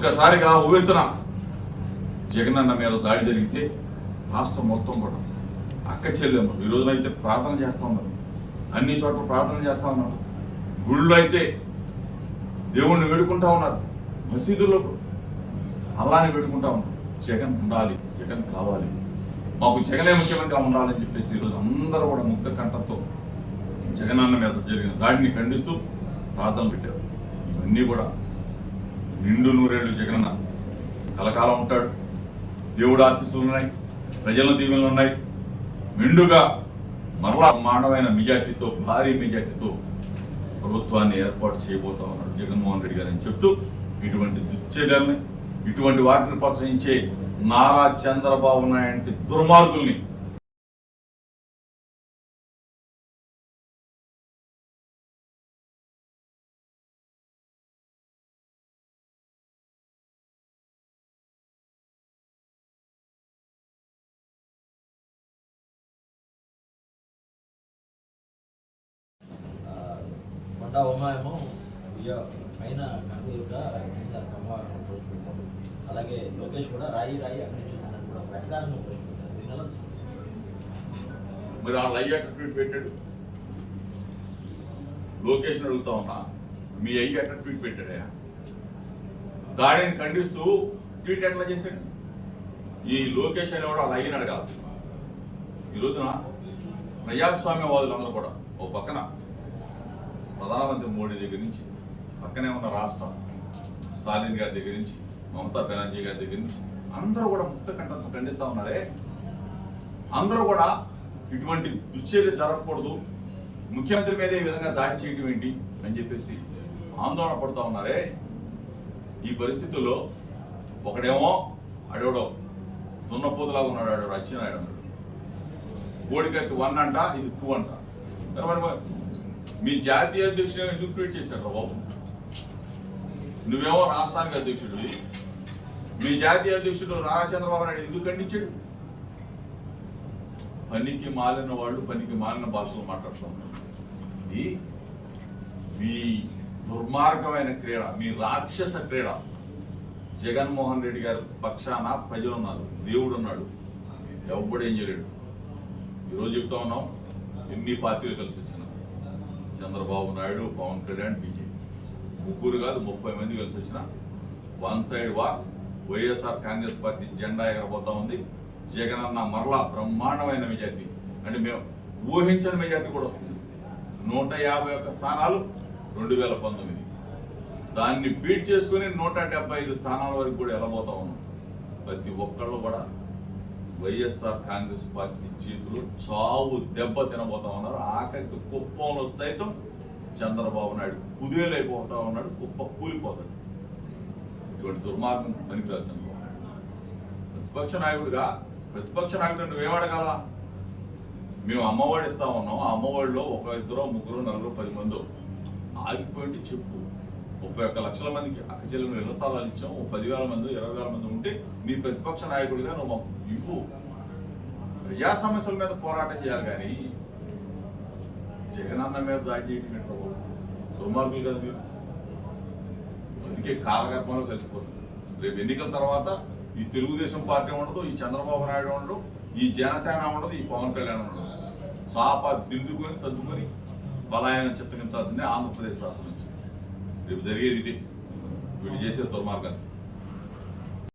ఒక్కసారిగా ఉవ్వెత్తున జగనన్న మీద దాడి జరిగితే రాష్ట్రం మొత్తం కూడా అక్క చెల్లెమ్మ ఈ రోజునైతే ప్రార్థన చేస్తూ ఉన్నారు, అన్ని చోట్ల ప్రార్థన చేస్తూ ఉన్నారు, గుళ్ళు అయితే దేవుణ్ణి వేడుకుంటా ఉన్నారు, మసీదుల్లో అల్లాని వేడుకుంటా ఉన్నారు. జగన్ ఉండాలి, జగన్ కావాలి, మాకు జగనే ముఖ్యమంత్రిగా ఉండాలని చెప్పేసి ఈరోజు అందరూ కూడా ముక్త కంఠంతో జగనన్న మీద జరిగిన దాడిని ఖండిస్తూ ప్రార్థనలు పెట్టారు. ఇవన్నీ కూడా నిండు నూరేళ్లు జగనన్న కలకాలం ఉంటాడు, దేవుడు ఆశీస్సులు ఉన్నాయి, ప్రజల దీవెనలు ఉన్నాయి. మెండుగా మరలా మానవైన మెజార్టీతో, భారీ మెజార్టీతో ప్రభుత్వాన్ని ఏర్పాటు చేయబోతా ఉన్నాడు జగన్మోహన్ రెడ్డి గారు అని చెప్తూ ఇటువంటి దుశ్చర్యల్ని, ఇటువంటి వాటిని ప్రోత్సహించే నారా చంద్రబాబు నాయుడు దుర్మార్గుల్ని కొండా ఉమాయేమో పైన కనుగోలుగా కింద కమ్మవారిని పోల్చుకుంటారు. అలాగే లోకేష్ కూడా రాయి రాయి అగ్నించాలని కూడా ప్రకటనను పోల్చుకుంటారు. దీనివల్ల మరి ఆ అయ్యాక ట్వీట్ పెట్టాడు. లోకేష్ అడుగుతా ఉన్నా, మీ అయ్యాక ట్వీట్ పెట్టాడా? దాడిని ఖండిస్తూ ట్వీట్ ఎట్లా చేశాడు? ఈ లోకేష్ అనేవాడు అలా అయ్యని అడగాలి. ఈ రోజున ప్రజాస్వామ్యవాదులందరూ కూడా ఓ పక్కన ప్రధానమంత్రి మోడీ దగ్గర నుంచి, పక్కనే ఉన్న రాష్ట్రం స్టాలిన్ గారి దగ్గర నుంచి, మమతా బెనర్జీ గారి దగ్గర నుంచి అందరూ కూడా ముక్త కంఠంతో ఖండిస్తూ ఉన్నారే. అందరూ కూడా ఇటువంటి దుశ్చర్య జరగకూడదు, ముఖ్యమంత్రి మీద ఈ విధంగా దాడి చేయడం ఏంటి అని చెప్పేసి ఆందోళన పడుతూ ఉన్నారే. ఈ పరిస్థితుల్లో ఒకడేమో అడవడో దున్నపోతులాగా ఉన్నాడు, ఆడు అచ్చినాడు అన్నాడు, కోడికత్తి 1 అంట, ఇది 2 అంట. మరి మీ జాతీయ అధ్యక్షుడు ఎందుకు ట్వీట్ చేశాడు బాబు? నువ్వేమో రాష్ట్రానికి అధ్యక్షుడివి, మీ జాతీయ అధ్యక్షుడు నారా చంద్రబాబు నాయుడు ఎందుకు ఖండించాడు? పనికి మాలిన వాళ్ళు పనికి మాలిన భాషలో మాట్లాడుతున్నారు. ఇది మీ దుర్మార్గమైన క్రీడ, మీ రాక్షస క్రీడ. జగన్మోహన్ రెడ్డి గారి పక్షాన ప్రజలు ఉన్నారు, దేవుడు ఉన్నాడు, ఎవడు ఏం చేయలేడు. ఈరోజు చెప్తా ఉన్నాం, ఎన్ని పార్టీలు కలిసి వచ్చినా చంద్రబాబు నాయుడు, పవన్ కళ్యాణ్, బీజేపీ ముగ్గురు కాదు 30 మంది కలిసి వచ్చిన one side war. YSR Congress party జెండా ఎగరబోతా ఉంది. జగన్ అన్న మరలా బ్రహ్మాండమైన మెజార్టీ, అంటే మేము ఊహించని మెజార్టీ కూడా వస్తుంది. 151 స్థానాలు 2019, దాన్ని బీట్ చేసుకుని 175 స్థానాల వరకు కూడా వెళ్ళబోతా ఉన్నాం. ప్రతి ఒక్కళ్ళు కూడా వైఎస్ఆర్ కాంగ్రెస్ పార్టీ చేతులు చావు దెబ్బ తినబోతా ఉన్నారు. ఆఖరికి కుప్పంలో సైతం చంద్రబాబు నాయుడు కుదేలైపోతా ఉన్నాడు, కుప్ప కూలిపోతాడు. ఇటువంటి దుర్మార్గం పనికిరాదు చంద్రబాబు నాయుడు. ప్రతిపక్ష నాయకుడు నువ్వేమడగాల? మేము అమ్మఒడి ఇస్తా ఉన్నాం, ఆ అమ్మఒడిలో 1, 2, 3, 4, 10 మందో ఆగిపోయింటే చెప్పు. 31 లక్షల మందికి అక్క చెల్లెలు ఇళ్ల స్థలాలు ఇచ్చాం. 10,000 మంది 20,000 మంది ఉంటే నీ ప్రతిపక్ష నాయకుడిగా నువ్వు ఇవ్వు. ప్రజా సమస్యల మీద పోరాటం చేయాలి, కానీ జగనన్న మీద దాడి చేయడం దుర్మార్గులు కదా మీరు. అందుకే కాలగర్భంలో కలిసిపోతుంది. రేపు ఎన్నికల తర్వాత ఈ తెలుగుదేశం పార్టీ ఉండదు, ఈ చంద్రబాబు నాయుడు ఉండదు, ఈ జనసేన ఉండదు, ఈ పవన్ కళ్యాణ్ ఉండదు. చాప దిద్దుకొని సర్దుకొని బలాయనం చిత్తగించాల్సిందే ఆంధ్రప్రదేశ్ రాష్ట్రం నుంచి. రేపు జరిగేది ఇది, వీళ్ళు చేసే దుర్మార్గాన్ని.